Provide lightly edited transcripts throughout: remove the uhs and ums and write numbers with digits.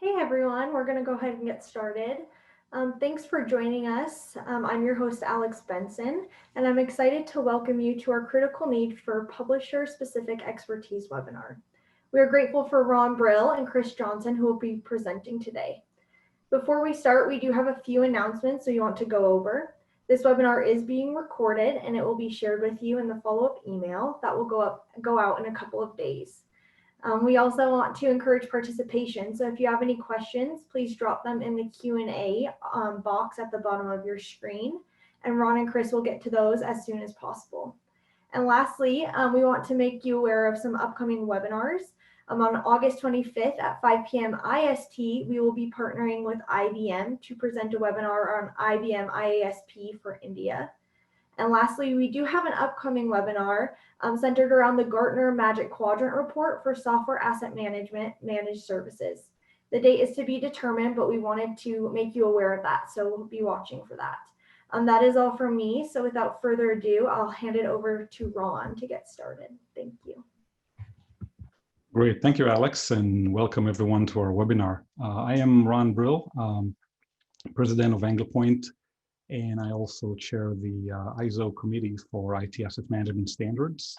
Hey everyone, we're going to go ahead and get started. Thanks for joining us. I'm your host, Alex Benson, and I'm excited to welcome you to our Critical Need for Publisher-Specific Expertise webinar. We are grateful for Ron Brill and Chris Johnson, who will be presenting today. Before we start, we do have a few announcements we want to go over. This webinar is being recorded, and it will be shared with you in the follow-up email that will go out in a couple of days. We also want to encourage participation. So if you have any questions, please drop them in the Q&A box at the bottom of your screen, and Ron and Chris will get to those as soon as possible. And lastly, we want to make you aware of some upcoming webinars. On August 25th at 5 p.m. IST, we will be partnering with IBM to present a webinar on IBM IASP for India. And lastly, we do have an upcoming webinar centered around the Gartner Magic Quadrant report for software asset management managed services. The date is to be determined, but we wanted to make you aware of that, so we'll be watching for that. That is all from me. So without further ado, I'll hand it over to Ron to get started. Thank you. Great, thank you, Alex, and welcome everyone to our webinar. I am Ron Brill, President of Anglepoint, and I also chair the ISO committee for IT asset management standards,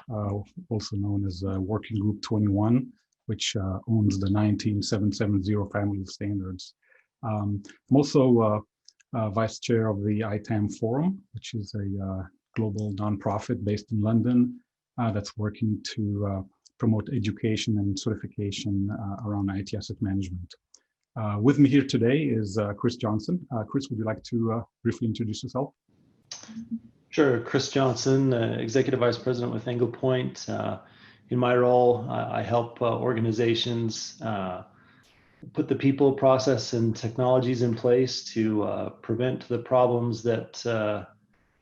also known as Working Group 21, which owns the 19770 family of standards. I'm also vice chair of the ITAM Forum, which is a global nonprofit based in London that's working to promote education and certification around IT asset management. With me here today is Chris Johnson. Chris, would you like to briefly introduce yourself? Sure, Chris Johnson, Executive Vice President with Anglepoint. In my role, I help organizations put the people, process, and technologies in place to prevent the problems that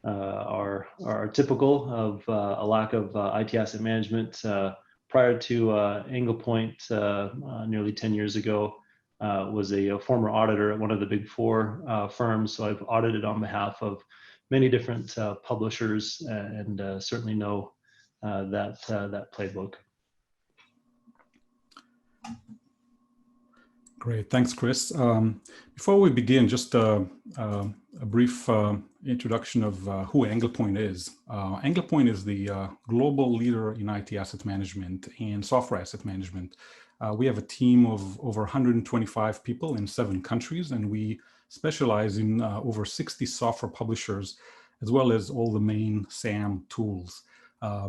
are typical of a lack of IT asset management. Prior to Anglepoint, nearly 10 years ago, was a former auditor at one of the big four firms. So I've audited on behalf of many different publishers and certainly know that playbook. Great, thanks, Chris. Before we begin, just a brief introduction of who Anglepoint is. Anglepoint is the global leader in IT asset management and software asset management. We have a team of over 125 people in 7 countries, and we specialize in over 60 software publishers, as well as all the main SAM tools.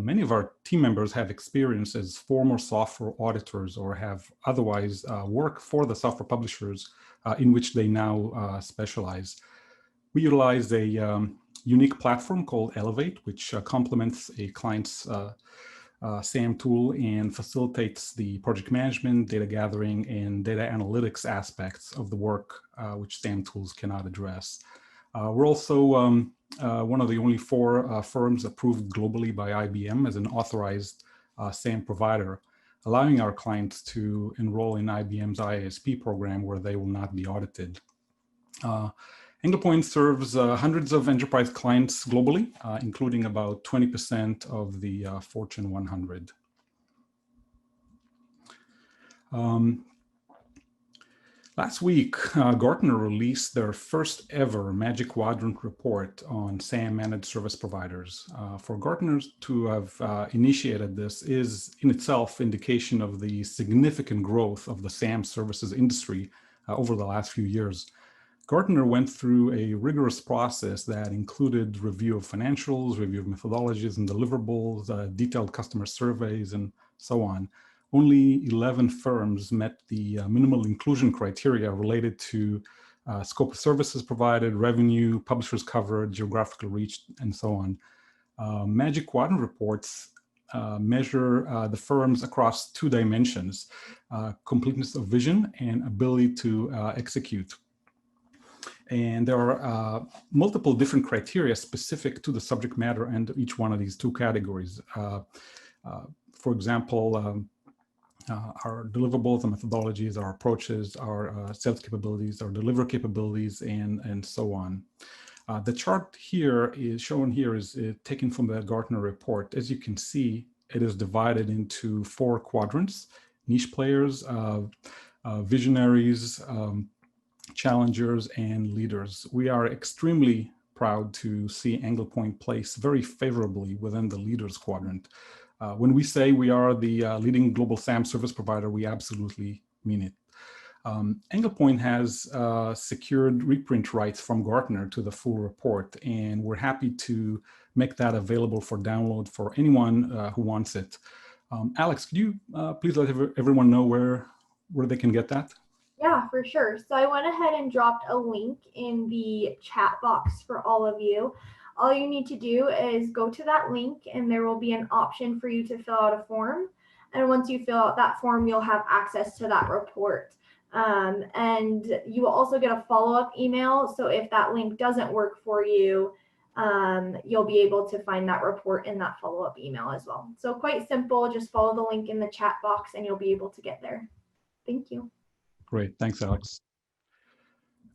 Many of our team members have experience as former software auditors or have otherwise worked for the software publishers in which they now specialize. We utilize a unique platform called Elevate, which complements a client's SAM tool and facilitates the project management, data gathering, and data analytics aspects of the work which SAM tools cannot address. We're also one of the only 4 firms approved globally by IBM as an authorized SAM provider, allowing our clients to enroll in IBM's IASP program where they will not be audited. Anglepoint serves hundreds of enterprise clients globally, including about 20% of the Fortune 100. Last week, Gartner released their first ever Magic Quadrant report on SAM managed service providers. For Gartner to have initiated this is in itself indication of the significant growth of the SAM services industry over the last few years. Gartner went through a rigorous process that included review of financials, review of methodologies and deliverables, detailed customer surveys, and so on. Only 11 firms met the minimal inclusion criteria related to scope of services provided, revenue, publishers covered, geographical reach, and so on. Magic Quadrant reports measure the firms across 2 dimensions, completeness of vision and ability to execute. And there are multiple different criteria specific to the subject matter and each one of these 2 categories. For example, our deliverables and methodologies, our approaches, our sales capabilities, our delivery capabilities, and so on. The chart here is shown here is taken from the Gartner report. As you can see, it is divided into 4 quadrants: niche players, visionaries, challengers, and leaders. We are extremely proud to see Anglepoint place very favorably within the leaders quadrant. When we say we are the leading global SAM service provider, we absolutely mean it. Anglepoint has secured reprint rights from Gartner to the full report, and we're happy to make that available for download for anyone who wants it. Alex, could you please let everyone know where they can get that? Yeah, for sure. So I went ahead and dropped a link in the chat box for all of you. All you need to do is go to that link, and there will be an option for you to fill out a form. And once you fill out that form, you'll have access to that report. And you will also get a follow-up email. So if that link doesn't work for you, you'll be able to find that report in that follow-up email as well. So quite simple, just follow the link in the chat box and you'll be able to get there. Thank you. Great, thanks, Alex.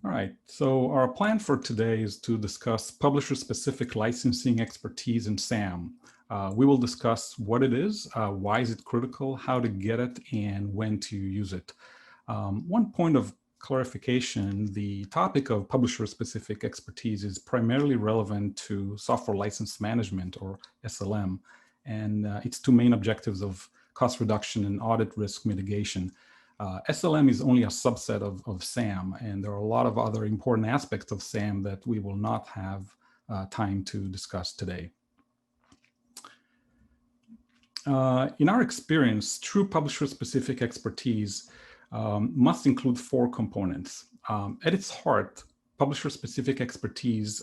All right, so our plan for today is to discuss publisher-specific licensing expertise in SAM. We will discuss what it is, why is it critical, how to get it, and when to use it. One point of clarification, the topic of publisher-specific expertise is primarily relevant to software license management, or SLM, and its two main objectives of cost reduction and audit risk mitigation. SLM is only a subset of SAM, and there are a lot of other important aspects of SAM that we will not have time to discuss today. In our experience, true publisher-specific expertise must include four components. At its heart, publisher-specific expertise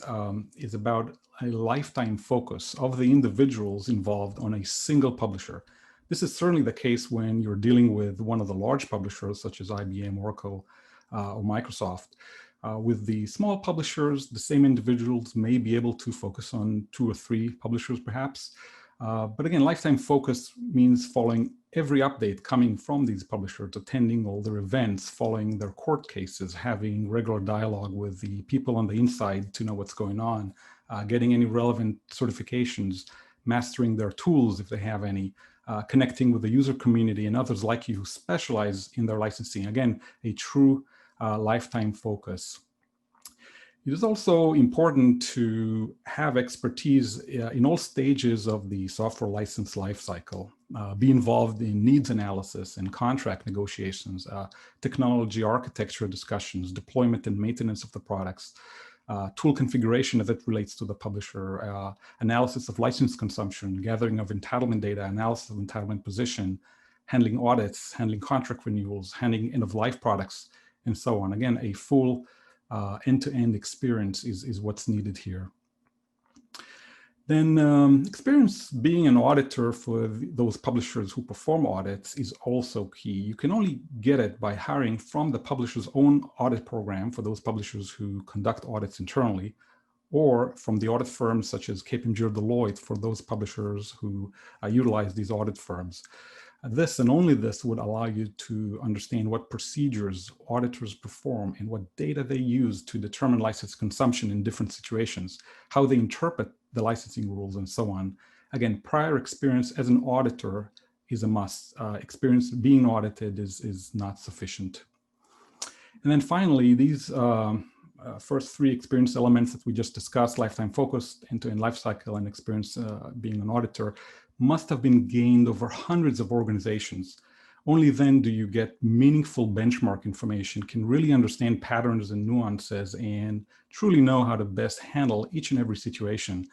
is about a lifetime focus of the individuals involved on a single publisher. This is certainly the case when you're dealing with one of the large publishers, such as IBM, Oracle, or Microsoft. With the small publishers, the same individuals may be able to focus on 2 or 3 publishers, perhaps. But again, lifetime focus means following every update coming from these publishers, attending all their events, following their court cases, having regular dialogue with the people on the inside to know what's going on, getting any relevant certifications, mastering their tools if they have any, connecting with the user community and others like you who specialize in their licensing. Again, a true lifetime focus. It is also important to have expertise in all stages of the software license lifecycle, be involved in needs analysis and contract negotiations, technology architecture discussions, deployment and maintenance of the products, tool configuration as it relates to the publisher, analysis of license consumption, gathering of entitlement data, analysis of entitlement position, handling audits, handling contract renewals, handling end-of-life products, and so on. Again, a full end-to-end experience is what's needed here. Then experience being an auditor for those publishers who perform audits is also key. You can only get it by hiring from the publisher's own audit program for those publishers who conduct audits internally, or from the audit firms such as KPMG or Deloitte for those publishers who utilize these audit firms. This and only this would allow you to understand what procedures auditors perform and what data they use to determine license consumption in different situations, how they interpret the licensing rules, and so on. Again, prior experience as an auditor is a must. Experience being audited is not sufficient. And then finally, these first 3 experience elements that we just discussed, lifetime focus, end-to-end lifecycle, and experience being an auditor, must have been gained over hundreds of organizations. Only then do you get meaningful benchmark information, can really understand patterns and nuances, and truly know how to best handle each and every situation.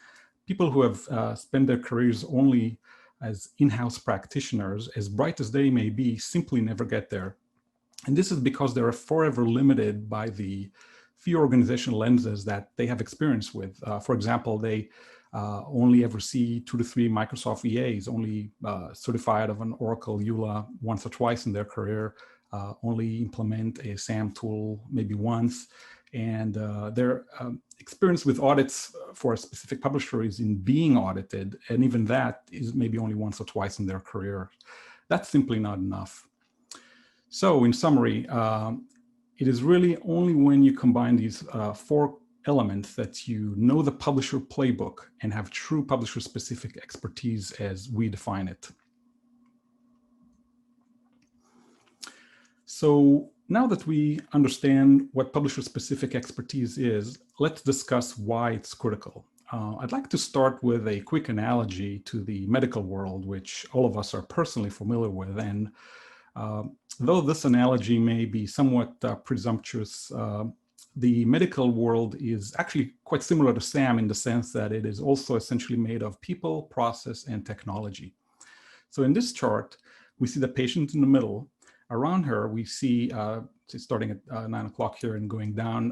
People who have spent their careers only as in-house practitioners, as bright as they may be, simply never get there. And this is because they are forever limited by the few organizational lenses that they have experience with. For example, they only ever see 2 to 3 Microsoft EAs, only certified of an Oracle ULA once or twice in their career, only implement a SAM tool maybe once. And their experience with audits for a specific publisher is in being audited. And even that is maybe only once or twice in their career. That's simply not enough. So in summary, it is really only when you combine these 4 elements that you know the publisher playbook and have true publisher-specific expertise as we define it. So Now that we understand what publisher-specific expertise is, let's discuss why it's critical. I'd like to start with a quick analogy to the medical world, which all of us are personally familiar with. And though this analogy may be somewhat presumptuous, the medical world is actually quite similar to SAM in the sense that it is also essentially made of people, process, and technology. So in this chart, we see the patient in the middle. Around her, we see, starting at 9 o'clock here and going down,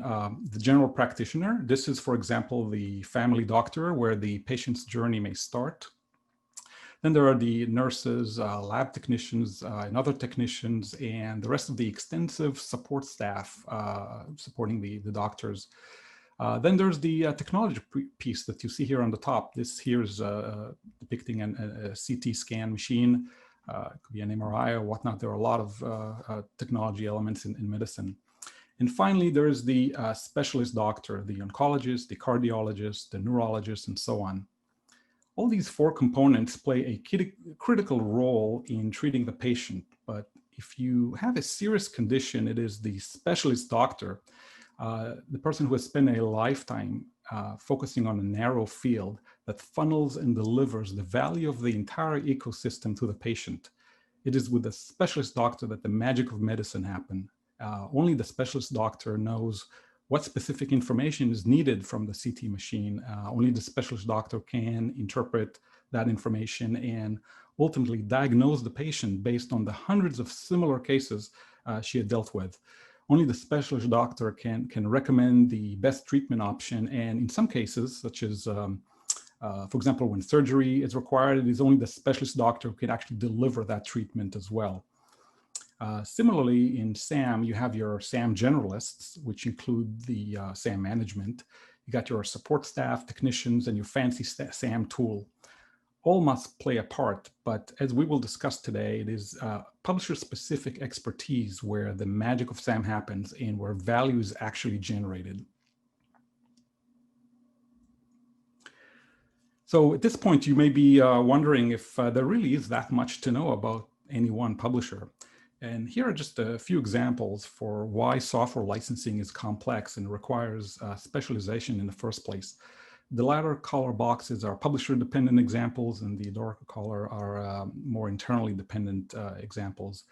the general practitioner. This is, for example, the family doctor where the patient's journey may start. Then there are the nurses, lab technicians, and other technicians, and the rest of the extensive support staff supporting the doctors. Then there's the technology piece that you see here on the top. This here is depicting a CT scan machine. It could be an MRI or whatnot. There are a lot of technology elements in medicine. And finally, there's the specialist doctor, the oncologist, the cardiologist, the neurologist, and so on. All these four components play a critical role in treating the patient. But if you have a serious condition, it is the specialist doctor, the person who has spent a lifetime focusing on a narrow field that funnels and delivers the value of the entire ecosystem to the patient. It is with the specialist doctor that the magic of medicine happens. Only the specialist doctor knows what specific information is needed from the CT machine. Only the specialist doctor can interpret that information and ultimately diagnose the patient based on the hundreds of similar cases she had dealt with. Only the specialist doctor can recommend the best treatment option. And in some cases, such as, for example, when surgery is required, it is only the specialist doctor who can actually deliver that treatment as well. Similarly, in SAM, you have your SAM generalists, which include the SAM management. You got your support staff, technicians, and your fancy SAM tool. All must play a part, but as we will discuss today, it is publisher-specific expertise where the magic of SAM happens and where value is actually generated. So at this point, you may be wondering if there really is that much to know about any one publisher. And here are just a few examples for why software licensing is complex and requires specialization in the first place. The latter color boxes are publisher-dependent examples, and the darker color are more internally dependent examples.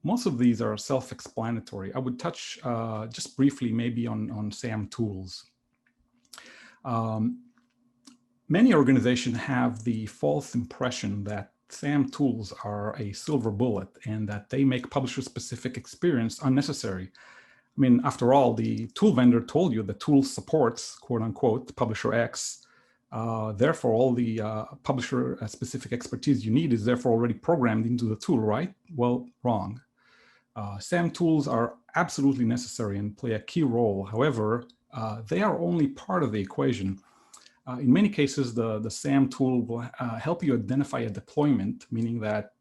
Most of these are self-explanatory. I would touch just briefly maybe on SAM tools. Many organizations have the false impression that SAM tools are a silver bullet and that they make publisher-specific experience unnecessary. I mean, after all, the tool vendor told you the tool supports, quote unquote, publisher X. Therefore, all the publisher-specific expertise you need is therefore already programmed into the tool, right? Well, wrong. SAM tools are absolutely necessary and play a key role. However, they are only part of the equation. In many cases, the SAM tool will help you identify a deployment, meaning that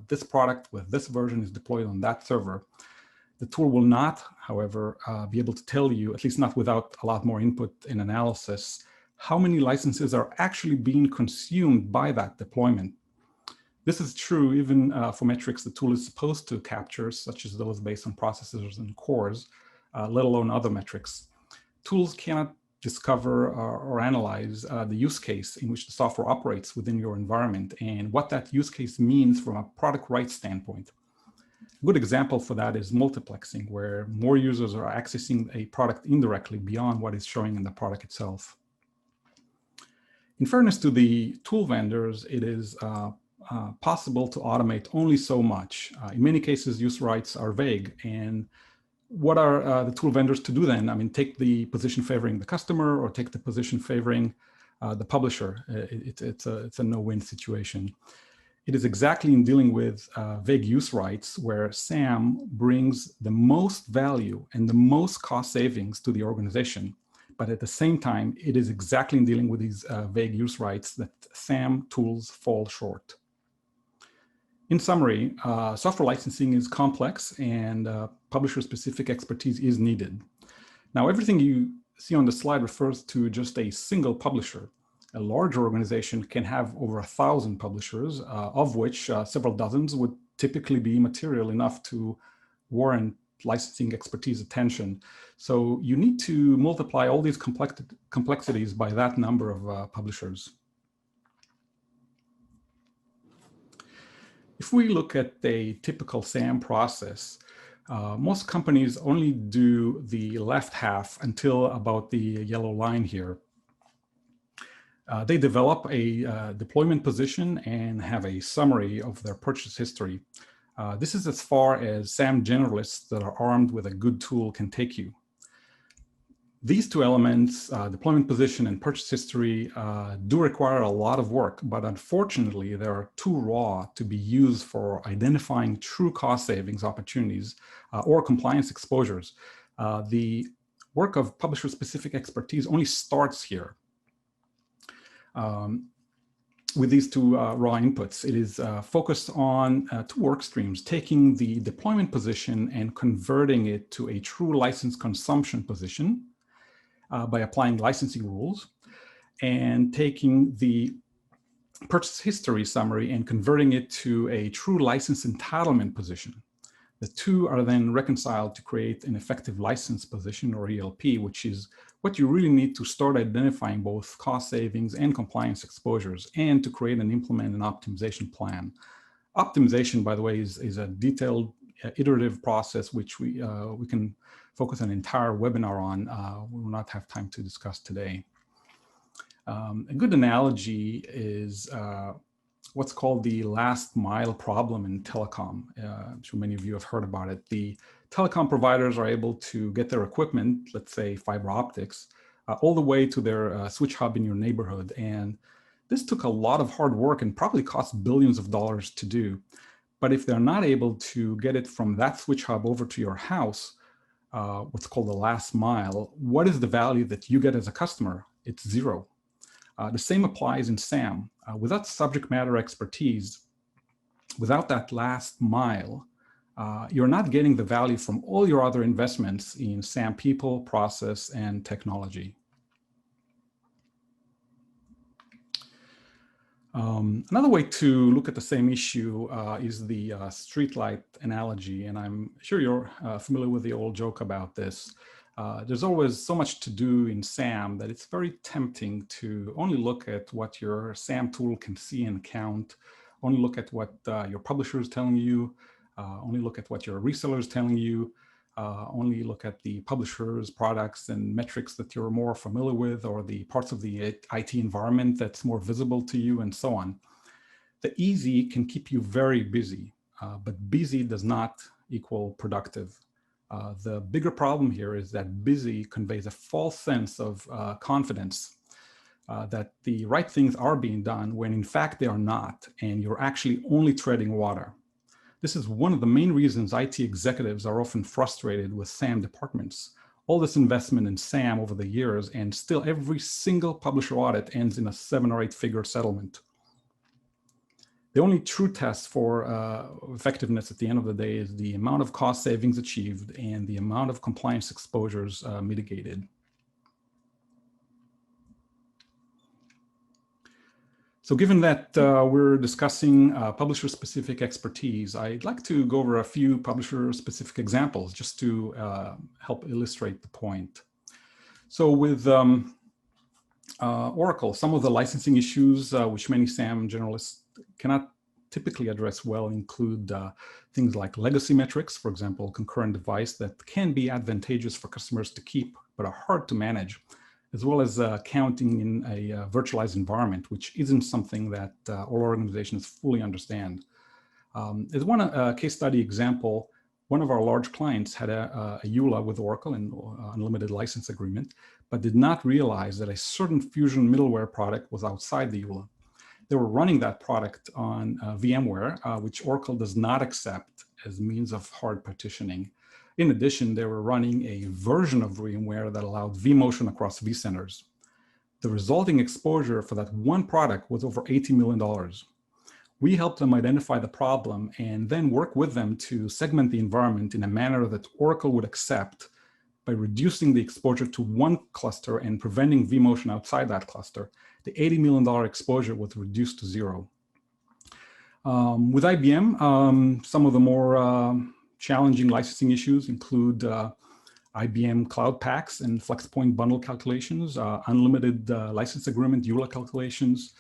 this product with this version is deployed on that server. The tool will not, however, be able to tell you, at least not without a lot more input and analysis, how many licenses are actually being consumed by that deployment. This is true even for metrics the tool is supposed to capture, such as those based on processors and cores, let alone other metrics. Tools cannot discover or analyze the use case in which the software operates within your environment and what that use case means from a product rights standpoint. A good example for that is multiplexing, where more users are accessing a product indirectly beyond what is showing in the product itself. In fairness to the tool vendors, it is possible to automate only so much. In many cases, use rights are vague, and what are the tool vendors to do then? I mean, take the position favoring the customer or take the position favoring the publisher. It's a no-win situation. It is exactly in dealing with vague use rights where SAM brings the most value and the most cost savings to the organization. But at the same time, it is exactly in dealing with these vague use rights that SAM tools fall short. In summary, software licensing is complex and publisher-specific expertise is needed. Now, everything you see on the slide refers to just a single publisher. A larger organization can have over 1,000 publishers, of which several dozens would typically be material enough to warrant licensing expertise attention. So you need to multiply all these complexities by that number of publishers. If we look at a typical SAM process, most companies only do the left half until about the yellow line here. They develop a deployment position and have a summary of their purchase history. This is as far as SAM generalists that are armed with a good tool can take you. These two elements, deployment position and purchase history, do require a lot of work, but unfortunately, they are too raw to be used for identifying true cost savings opportunities or compliance exposures. The work of publisher-specific expertise only starts here. With these two raw inputs, it is focused on two work streams, taking the deployment position and converting it to a true license consumption position by applying licensing rules, and taking the purchase history summary and converting it to a true license entitlement position. The two are then reconciled to create an effective license position, or ELP, which is what you really need to start identifying both cost savings and compliance exposures, and to create and implement an optimization plan. Optimization, by the way, is a detailed iterative process which we can focus an entire webinar on. We will not have time to discuss today. A good analogy is what's called the last mile problem in telecom. I'm sure many of you have heard about it. The telecom providers are able to get their equipment, let's say fiber optics, all the way to their switch hub in your neighborhood. And this took a lot of hard work and probably cost billions of dollars to do. But if they're not able to get it from that switch hub over to your house, what's called the last mile, what is the value that you get as a customer? It's zero. The same applies in SAM. Without subject matter expertise, without that last mile, you're not getting the value from all your other investments in SAM people, process, and technology. Another way to look at the same issue is the streetlight analogy, and I'm sure you're familiar with the old joke about this. There's always so much to do in SAM that it's very tempting to only look at what your SAM tool can see and count, only look at what your publisher is telling you, only look at what your reseller is telling you, only look at the publisher's products and metrics that you're more familiar with, or the parts of the IT environment that's more visible to you, and so on. The easy can keep you very busy, but busy does not equal productive. The bigger problem here is that busy conveys a false sense of confidence that the right things are being done when in fact they are not, and you're actually only treading water. This is one of the main reasons IT executives are often frustrated with SAM departments. All this investment in SAM over the years, and still every single publisher audit ends in a 7 or 8 figure settlement. The only true test for effectiveness at the end of the day is the amount of cost savings achieved and the amount of compliance exposures mitigated. So given that we're discussing publisher-specific expertise, I'd like to go over a few publisher-specific examples just to help illustrate the point. So with Oracle, some of the licensing issues which many SAM generalists cannot typically address well include things like legacy metrics, for example, concurrent device that can be advantageous for customers to keep, but are hard to manage, as well as counting in a virtualized environment, which isn't something that all organizations fully understand. As one case study example, one of our large clients had a ULA with Oracle, an unlimited license agreement, but did not realize that a certain Fusion middleware product was outside the ULA. They were running that product on VMware, which Oracle does not accept as means of hard partitioning. In addition, they were running a version of VMware that allowed vMotion across vCenters. The resulting exposure for that one product was over $80 million. We helped them identify the problem and then work with them to segment the environment in a manner that Oracle would accept by reducing the exposure to one cluster and preventing vMotion outside that cluster. The $80 million exposure was reduced to zero. With IBM, some of the more challenging licensing issues include IBM Cloud Packs and FlexPoint bundle calculations, unlimited license agreement ULA calculations,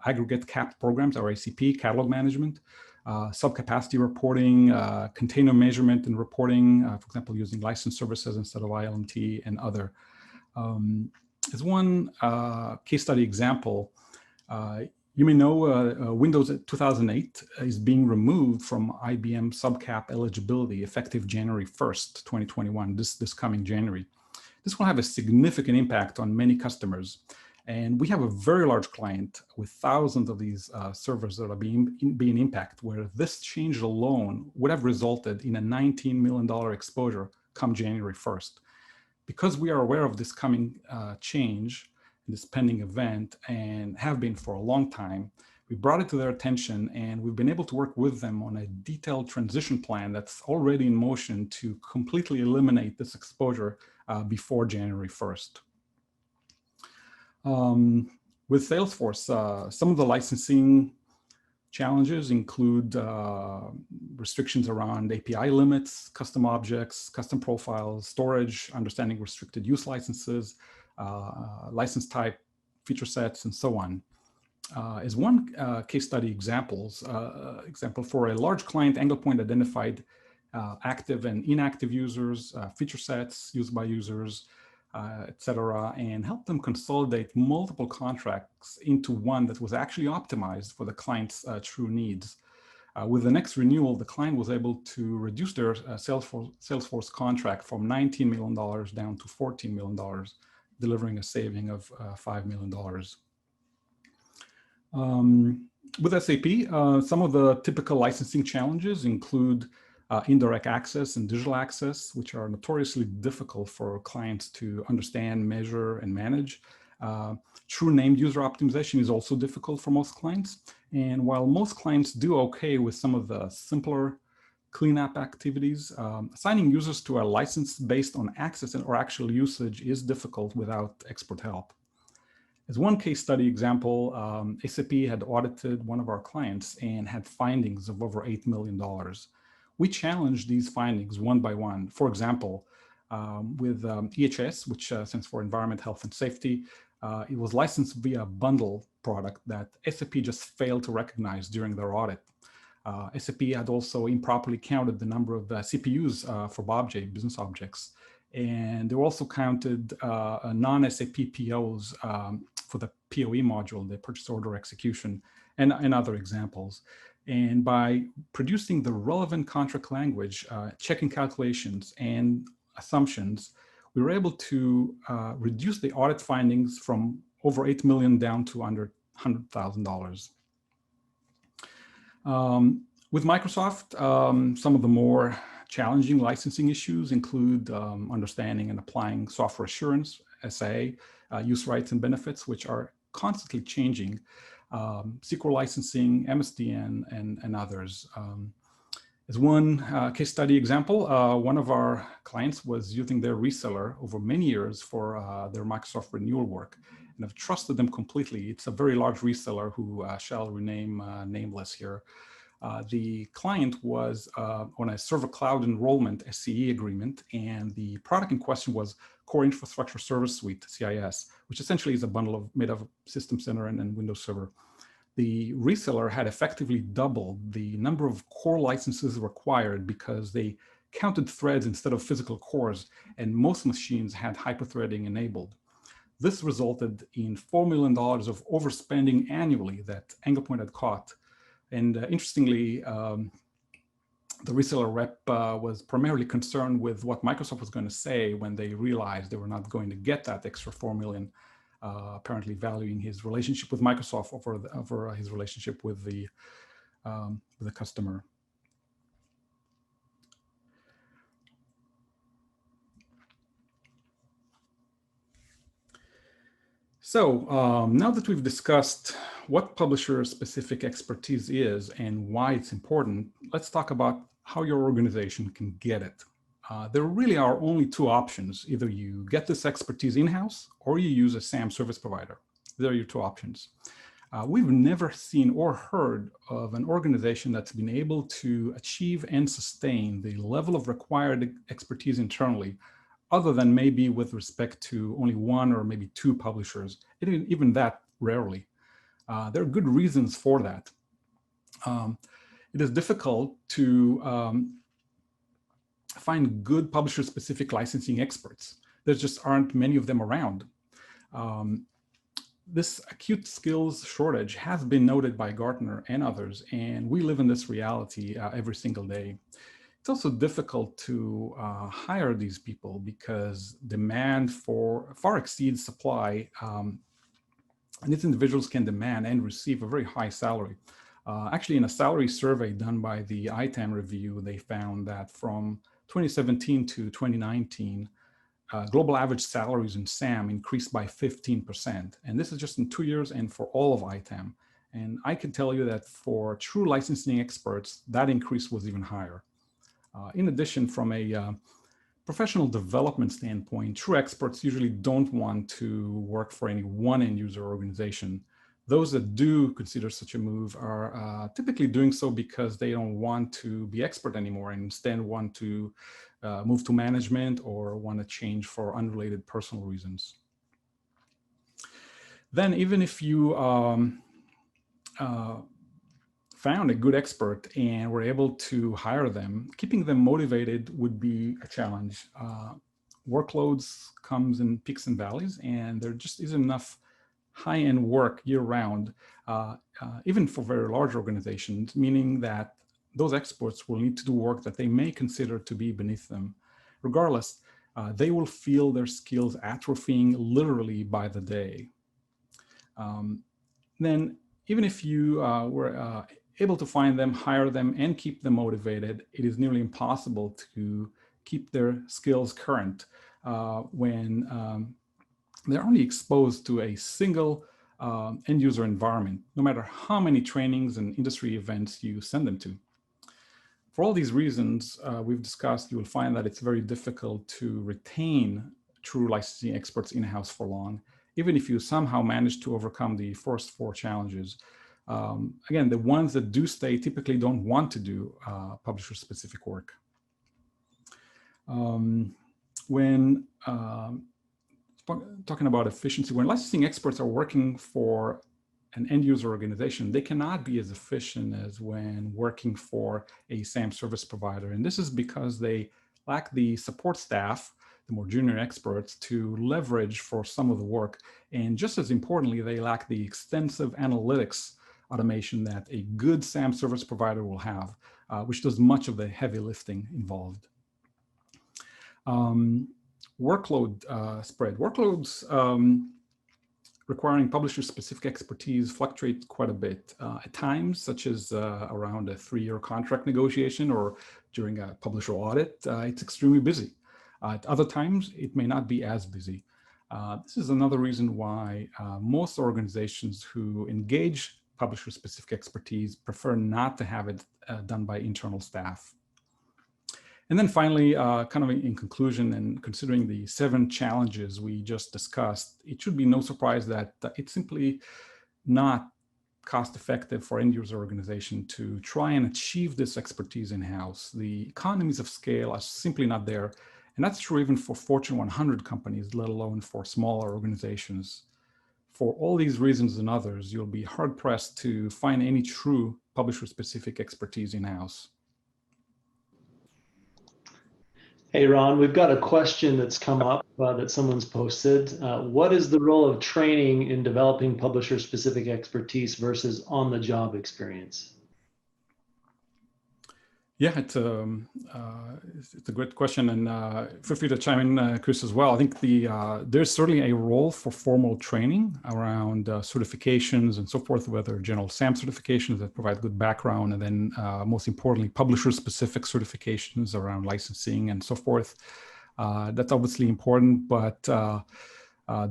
aggregate capped programs, or ACP, catalog management, subcapacity reporting, container measurement and reporting, for example, using license services instead of ILMT, and other. As one case study example, you may know Windows 2008 is being removed from IBM subcap eligibility effective January 1st, 2021, this coming January. This will have a significant impact on many customers. And we have a very large client with thousands of these servers that are being impacted, where this change alone would have resulted in a $19 million exposure come January 1st. Because we are aware of this coming change, this pending event, and have been for a long time, we brought it to their attention, and we've been able to work with them on a detailed transition plan that's already in motion to completely eliminate this exposure before January 1st. With Salesforce, some of the licensing challenges include restrictions around API limits, custom objects, custom profiles, storage, understanding restricted use licenses, license type, feature sets, and so on. As one case study example for a large client, Anglepoint identified active and inactive users, feature sets used by users, etc., and helped them consolidate multiple contracts into one that was actually optimized for the client's true needs. With the next renewal, the client was able to reduce their Salesforce contract from $19 million down to $14 million, delivering a saving of $5 million. With SAP, some of the typical licensing challenges include indirect access and digital access, which are notoriously difficult for clients to understand, measure, and manage. True named user optimization is also difficult for most clients. And while most clients do okay with some of the simpler cleanup activities, assigning users to a license based on access or actual usage is difficult without expert help. As one case study example, SAP had audited one of our clients and had findings of over $8 million. We challenged these findings one by one. For example, with EHS, which stands for Environment, Health, and Safety, it was licensed via a bundle product that SAP just failed to recognize during their audit. SAP had also improperly counted the number of CPUs for BOBJ, business objects. And they also counted non-SAP POs for the POE module, the purchase order execution, and other examples. And by producing the relevant contract language, checking calculations and assumptions, we were able to reduce the audit findings from over 8 million down to under $100,000. With Microsoft, some of the more challenging licensing issues include understanding and applying software assurance, SA, use rights and benefits, which are constantly changing, SQL licensing, MSDN, and others. As one case study example, one of our clients was using their reseller over many years for their Microsoft renewal work, and have trusted them completely. It's a very large reseller who shall remain nameless here. The client was on a server cloud enrollment SCE agreement, and the product in question was Core Infrastructure Service Suite, CIS, which essentially is a bundle made of System Center and Windows Server. The reseller had effectively doubled the number of core licenses required because they counted threads instead of physical cores, and most machines had hyperthreading enabled. This resulted in $4 million of overspending annually that Anglepoint had caught. And interestingly, the reseller rep was primarily concerned with what Microsoft was going to say when they realized they were not going to get that extra $4 million, apparently valuing his relationship with Microsoft over his relationship with the customer. So now that we've discussed what publisher-specific expertise is and why it's important, let's talk about how your organization can get it. There really are only two options. Either you get this expertise in-house or you use a SAM service provider. There are your two options. We've never seen or heard of an organization that's been able to achieve and sustain the level of required expertise internally, other than maybe with respect to only one or maybe two publishers, even that rarely. There are good reasons for that. It is difficult to find good publisher-specific licensing experts. There just aren't many of them around. This acute skills shortage has been noted by Gartner and others, and we live in this reality every single day. It's also difficult to hire these people because demand far exceeds supply, and these individuals can demand and receive a very high salary. Actually, in a salary survey done by the ITAM review, they found that from 2017 to 2019, global average salaries in SAM increased by 15%. And this is just in 2 years and for all of ITAM. And I can tell you that for true licensing experts, that increase was even higher. In addition, from a professional development standpoint, true experts usually don't want to work for any one end user organization. Those that do consider such a move are typically doing so because they don't want to be expert anymore and instead want to move to management or want to change for unrelated personal reasons. Then even if you found a good expert and were able to hire them, keeping them motivated would be a challenge. Workloads comes in peaks and valleys, and there just isn't enough high-end work year-round, even for very large organizations, meaning that those experts will need to do work that they may consider to be beneath them. Regardless, they will feel their skills atrophying literally by the day. Then, even if you were able to find them, hire them, and keep them motivated, it is nearly impossible to keep their skills current when they're only exposed to a single end user environment, no matter how many trainings and industry events you send them to. For all these reasons we've discussed, you will find that it's very difficult to retain true licensing experts in-house for long, even if you somehow manage to overcome the first 4 challenges. Again, the ones that do stay typically don't want to do publisher-specific work. When talking about efficiency, when licensing experts are working for an end user organization, they cannot be as efficient as when working for a SAM service provider. And this is because they lack the support staff, the more junior experts, to leverage for some of the work. And just as importantly, they lack the extensive analytics automation that a good SAM service provider will have, which does much of the heavy lifting involved. Workload spread. Workloads requiring publisher-specific expertise fluctuate quite a bit. At times, such as around a 3-year contract negotiation or during a publisher audit, it's extremely busy. At other times, it may not be as busy. This is another reason why most organizations who engage publisher-specific expertise prefer not to have it done by internal staff. And then finally, kind of in conclusion and considering the 7 challenges we just discussed, it should be no surprise that it's simply not cost-effective for end-user organization to try and achieve this expertise in-house. The economies of scale are simply not there. And that's true even for Fortune 100 companies, let alone for smaller organizations. For all these reasons and others, you'll be hard-pressed to find any true publisher-specific expertise in-house. Hey, Ron, we've got a question that's come up that someone's posted. What is the role of training in developing publisher-specific expertise versus on-the-job experience? Yeah, it's a great question, and feel free to chime in, Chris, as well. I think there's certainly a role for formal training around certifications and so forth, whether general SAM certifications that provide good background, and then most importantly, publisher-specific certifications around licensing and so forth. That's obviously important, but the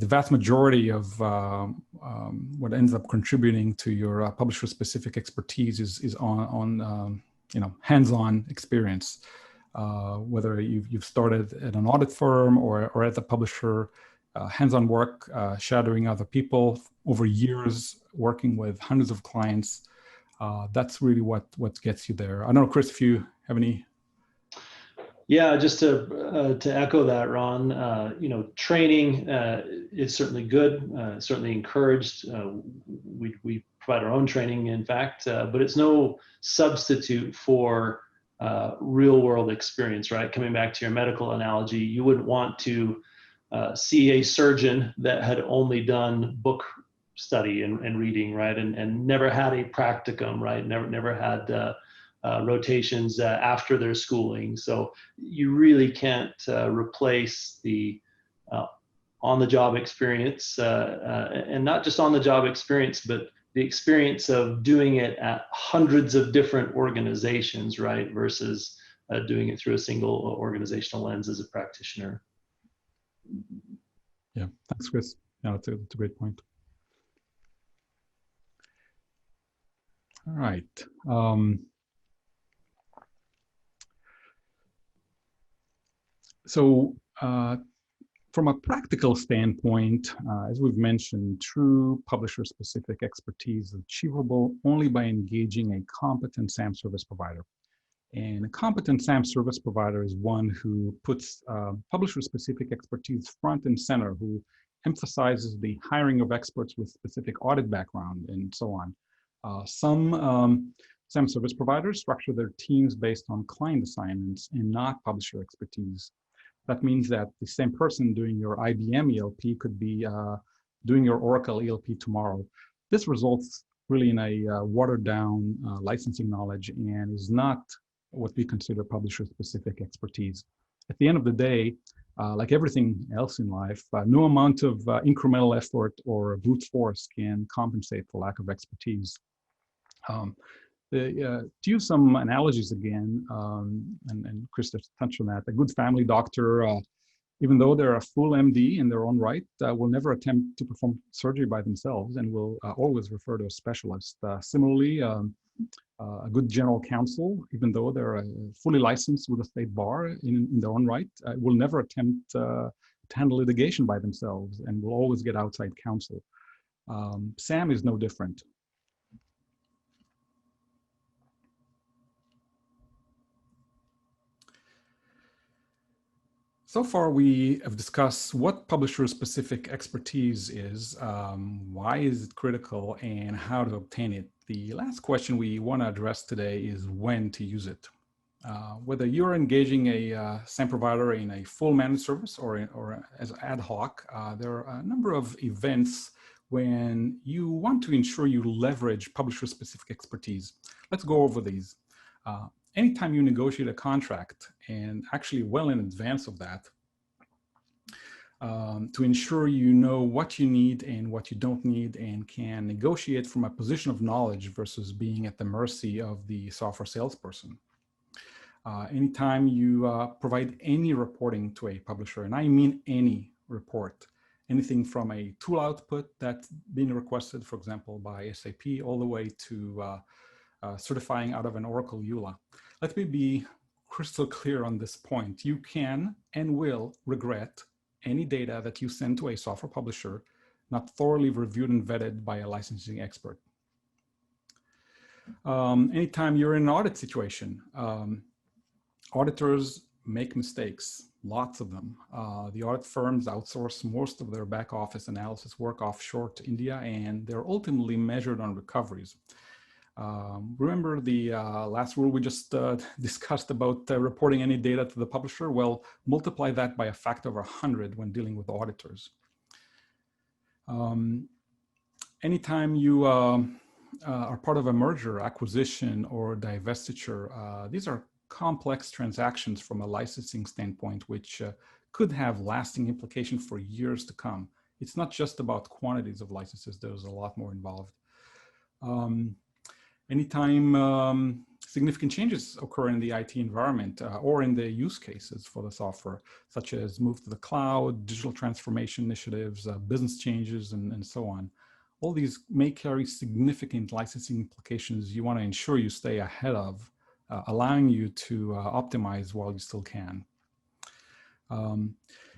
vast majority of what ends up contributing to your publisher-specific expertise is on hands-on experience, whether you've started at an audit firm or at the publisher. hands-on work, shadowing other people over years, working with hundreds of clients. That's really what gets you there. I don't know, Chris, if you have any. Yeah, just to echo that, Ron, training is certainly good, certainly encouraged. We provide our own training, in fact, but it's no substitute for real world experience, right? Coming back to your medical analogy, you wouldn't want to see a surgeon that had only done book study and reading, right? And never had a practicum, right? Never had rotations after their schooling. So you really can't replace the on-the-job experience, and not just on-the-job experience, but the experience of doing it at hundreds of different organizations, right? Versus doing it through a single organizational lens as a practitioner. Yeah, thanks, Chris. Yeah, that's a great point. All right. So from a practical standpoint, as we've mentioned, true publisher-specific expertise is achievable only by engaging a competent SAM service provider. And a competent SAM service provider is one who puts publisher-specific expertise front and center, who emphasizes the hiring of experts with specific audit background and so on. Some SAM service providers structure their teams based on client assignments and not publisher expertise. That means that the same person doing your IBM ELP could be doing your Oracle ELP tomorrow. This results really in a watered down licensing knowledge and is not what we consider publisher-specific expertise. At the end of the day, like everything else in life, no amount of incremental effort or brute force can compensate for lack of expertise. To use some analogies again, and Chris touched on that, a good family doctor, even though they're a full MD in their own right, will never attempt to perform surgery by themselves and will always refer to a specialist. Similarly, a good general counsel, even though they're fully licensed with a state bar in their own right, will never attempt to handle litigation by themselves and will always get outside counsel. SAM is no different. So far, we have discussed what publisher-specific expertise is, why is it critical, and how to obtain it. The last question we want to address today is when to use it. Whether you're engaging a SAM provider in a full managed service or as ad hoc, there are a number of events when you want to ensure you leverage publisher-specific expertise. Let's go over these. Anytime you negotiate a contract, and actually well in advance of that, to ensure you know what you need and what you don't need and can negotiate from a position of knowledge versus being at the mercy of the software salesperson. Anytime you provide any reporting to a publisher, and I mean any report, anything from a tool output that's being requested, for example, by SAP, all the way to certifying out of an Oracle ULA. Let me be crystal clear on this point. You can and will regret any data that you send to a software publisher not thoroughly reviewed and vetted by a licensing expert. Anytime you're in an audit situation, auditors make mistakes, lots of them. The audit firms outsource most of their back office analysis work offshore to India, and they're ultimately measured on recoveries. Remember the last rule we just discussed about reporting any data to the publisher? Well, multiply that by a factor of 100 when dealing with auditors. Anytime you are part of a merger, acquisition, or divestiture, these are complex transactions from a licensing standpoint, which could have lasting implications for years to come. It's not just about quantities of licenses, there's a lot more involved. Anytime significant changes occur in the IT environment or in the use cases for the software, such as move to the cloud, digital transformation initiatives, business changes, and so on. All these may carry significant licensing implications you want to ensure you stay ahead of, allowing you to optimize while you still can.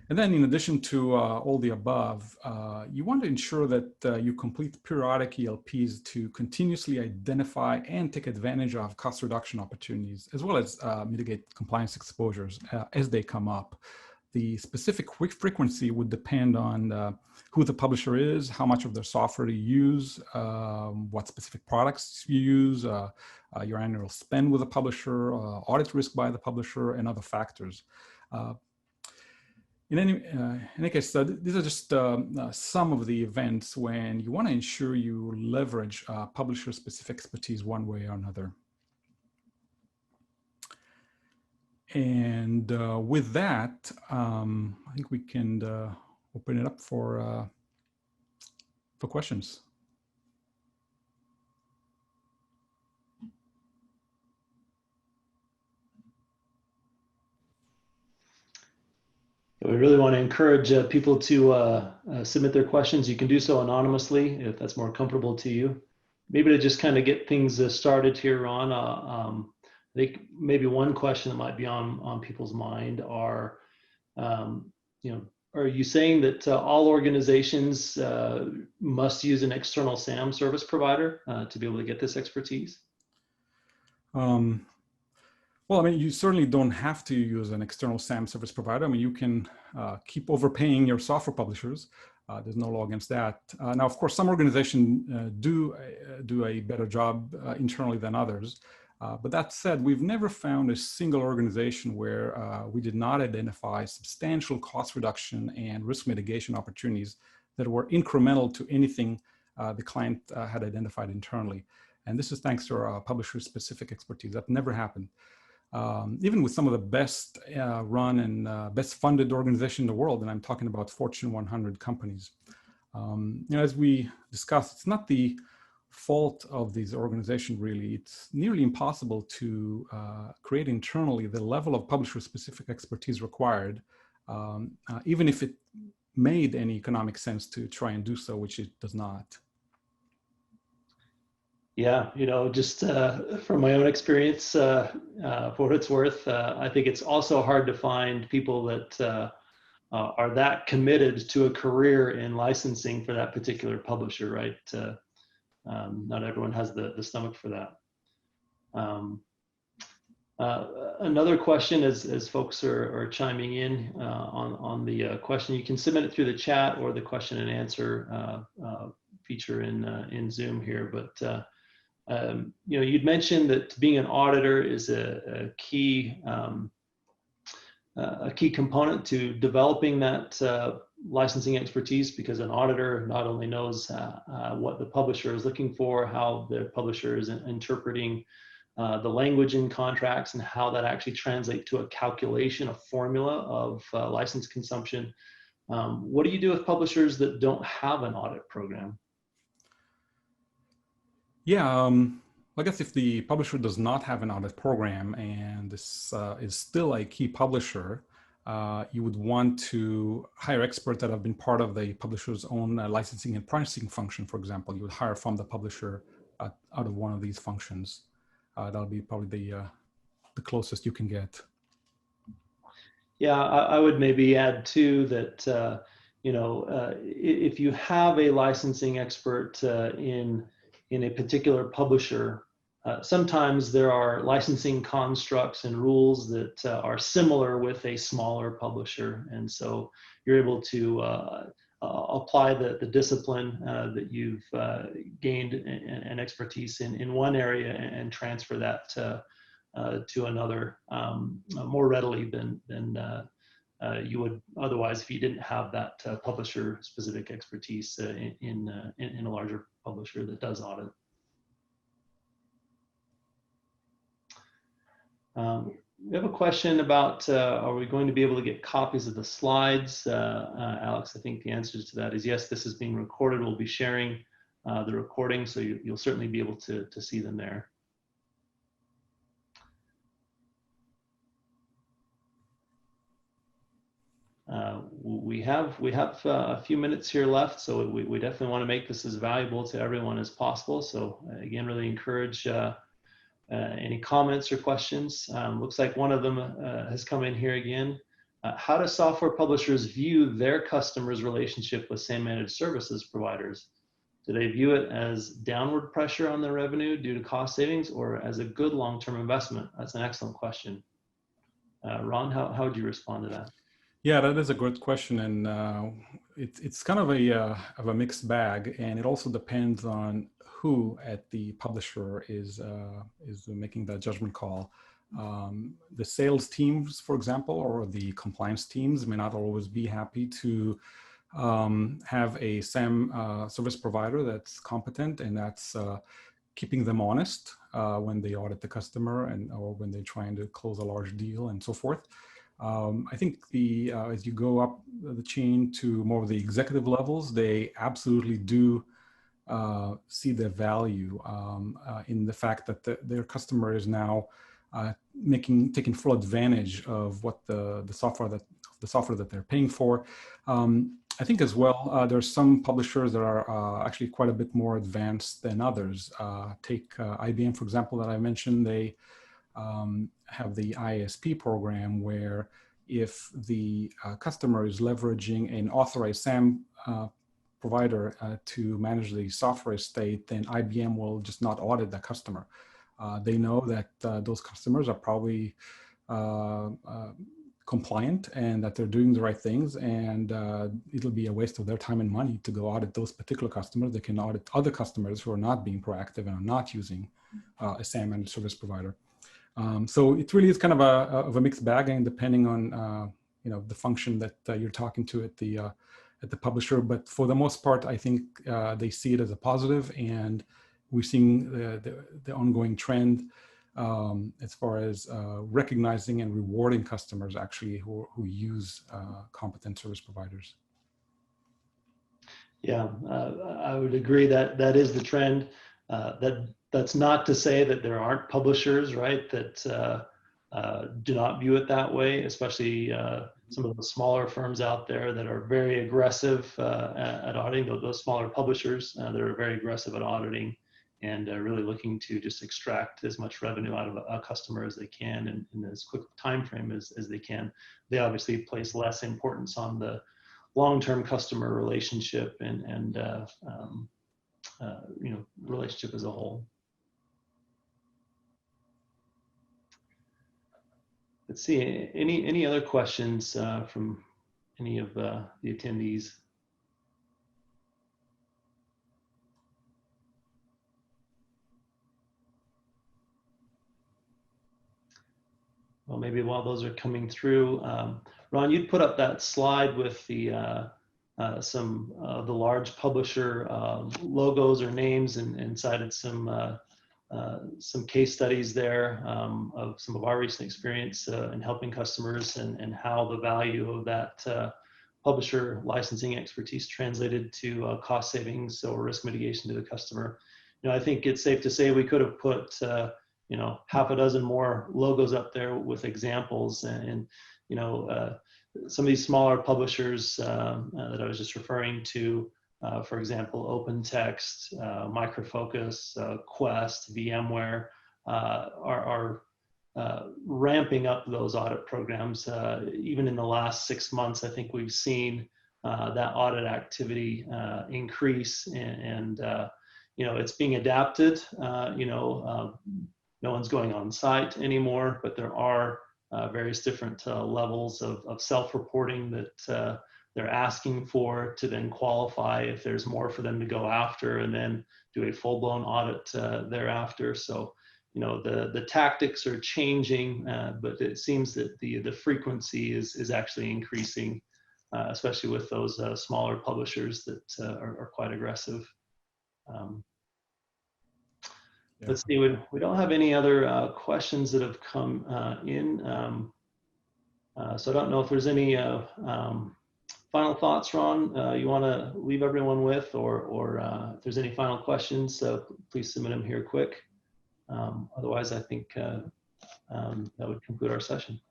And then in addition to all the above, you want to ensure that you complete periodic ELPs to continuously identify and take advantage of cost reduction opportunities, as well as mitigate compliance exposures as they come up. The specific frequency would depend on who the publisher is, how much of their software you use, what specific products you use, your annual spend with the publisher, audit risk by the publisher, and other factors. In any case, these are just some of the events when you want to ensure you leverage publisher-specific expertise one way or another. And with that, I think we can open it up for questions. We really want to encourage people to submit their questions. You can do so anonymously if that's more comfortable to you. Maybe to just kind of get things started here, Ron, I think maybe one question that might be on people's mind are, are you saying that all organizations must use an external SAM service provider to be able to get this expertise? Well, I mean, you certainly don't have to use an external SAM service provider. I mean, you can keep overpaying your software publishers. There's no law against that. Now, of course, some organizations do a better job internally than others. But that said, we've never found a single organization where we did not identify substantial cost reduction and risk mitigation opportunities that were incremental to anything the client had identified internally. And this is thanks to our publisher-specific expertise. That never happened. Even with some of the best run and best funded organizations in the world, and I'm talking about Fortune 100 companies. As we discussed, it's not the fault of these organizations really. It's nearly impossible to create internally the level of publisher-specific expertise required, even if it made any economic sense to try and do so, which it does not. Yeah, just from my own experience, for what it's worth, I think it's also hard to find people that are that committed to a career in licensing for that particular publisher, right? Not everyone has the stomach for that. Another question, as folks are chiming in on the question, you can submit it through the chat or the question and answer feature in Zoom here, but you'd mentioned that being an auditor is a key component to developing that licensing expertise, because an auditor not only knows what the publisher is looking for, how the publisher is interpreting the language in contracts, and how that actually translates to a calculation, a formula of license consumption. What do you do with publishers that don't have an audit program? Yeah, I guess if the publisher does not have an audit program and this is still a key publisher, you would want to hire experts that have been part of the publisher's own licensing and pricing function, for example. You would hire from the publisher out of one of these functions. That'll be probably the closest you can get. Yeah, I would maybe add too that, if you have a licensing expert in a particular publisher, sometimes there are licensing constructs and rules that are similar with a smaller publisher. And so you're able to apply the discipline that you've gained and expertise in one area and transfer that to another more readily than you would otherwise if you didn't have that publisher-specific expertise in a larger publisher that does audit. We have a question about, are we going to be able to get copies of the slides? Alex, I think the answer to that is yes, this is being recorded. We'll be sharing the recording, so you'll certainly be able to see them there. We have a few minutes here left, so we definitely want to make this as valuable to everyone as possible. So again, really encourage any comments or questions. Looks like one of them has come in here again. How do software publishers view their customers' relationship with SAM managed services providers? Do they view it as downward pressure on their revenue due to cost savings, or as a good long-term investment? That's an excellent question. Ron, how would you respond to that? Yeah, that is a great question, and it's kind of a mixed bag, and it also depends on who at the publisher is making that judgment call. The sales teams, for example, or the compliance teams may not always be happy to have a SAM service provider that's competent and that's keeping them honest when they audit the customer or when they're trying to close a large deal and so forth. I think as you go up the chain to more of the executive levels, they absolutely do see the value in the fact that their customer is now taking full advantage of what the software that they're paying for. I think as well, there's some publishers that are actually quite a bit more advanced than others. Take IBM, for example, that I mentioned. They have the ISP program where if the customer is leveraging an authorized SAM provider to manage the software estate, then IBM will just not audit the customer. They know that those customers are probably compliant and that they're doing the right things, and it'll be a waste of their time and money to go audit those particular customers. They can audit other customers who are not being proactive and are not using a SAM managed service provider. So it really is kind of a mixed bag, and depending on the function that you're talking to at the publisher. But for the most part, I think they see it as a positive, and we're seeing the ongoing trend as far as recognizing and rewarding customers actually who use competent service providers. Yeah, I would agree that that is the trend. That's not to say that there aren't publishers, right, that do not view it that way, especially some of the smaller firms out there that are very aggressive at auditing, those smaller publishers that are very aggressive at auditing and really looking to just extract as much revenue out of a customer as they can in as quick time frame as they can. They obviously place less importance on the long-term customer relationship and relationship as a whole. Let's see, any other questions from any of the attendees? Well, maybe while those are coming through, Ron, you'd put up that slide with the some of the large publisher logos or names and cited some case studies there of some of our recent experience in helping customers and how the value of that publisher licensing expertise translated to cost savings or risk mitigation to the customer. I think it's safe to say we could have put half a dozen more logos up there with examples and some of these smaller publishers that I was just referring to, for example, OpenText, Micro Focus, Quest, VMware, are ramping up those audit programs. Even in the last 6 months, I think we've seen that audit activity increase, and it's being adapted. No one's going on site anymore, but there are various different levels of self-reporting that they're asking for to then qualify if there's more for them to go after and then do a full-blown audit thereafter. So, the tactics are changing, but it seems that the frequency is actually increasing, especially with those smaller publishers that are quite aggressive. Let's see, we don't have any other questions that have come in. So I don't know if there's any final thoughts, Ron, you want to leave everyone with, or if there's any final questions, please submit them here quick. Otherwise, I think that would conclude our session.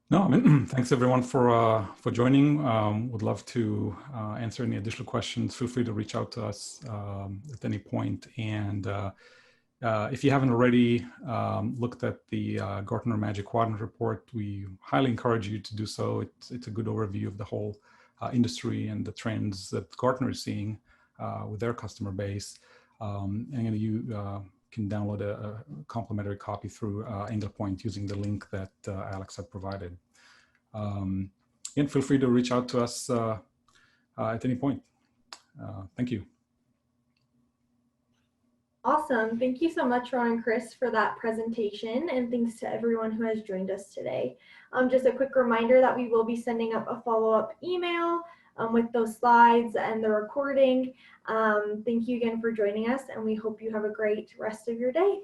No, I mean, thanks everyone for joining. Would love to answer any additional questions. Feel free to reach out to us at any point. And If you haven't already looked at the Gartner Magic Quadrant report, we highly encourage you to do so. It's a good overview of the whole industry and the trends that Gartner is seeing with their customer base. And you can download a complimentary copy through Anglepoint using the link that Alex had provided. And feel free to reach out to us at any point. Thank you. Awesome. Thank you so much, Ron and Chris, for that presentation, and thanks to everyone who has joined us today. Just a quick reminder that we will be sending up a follow-up email with those slides and the recording. Thank you again for joining us, and we hope you have a great rest of your day.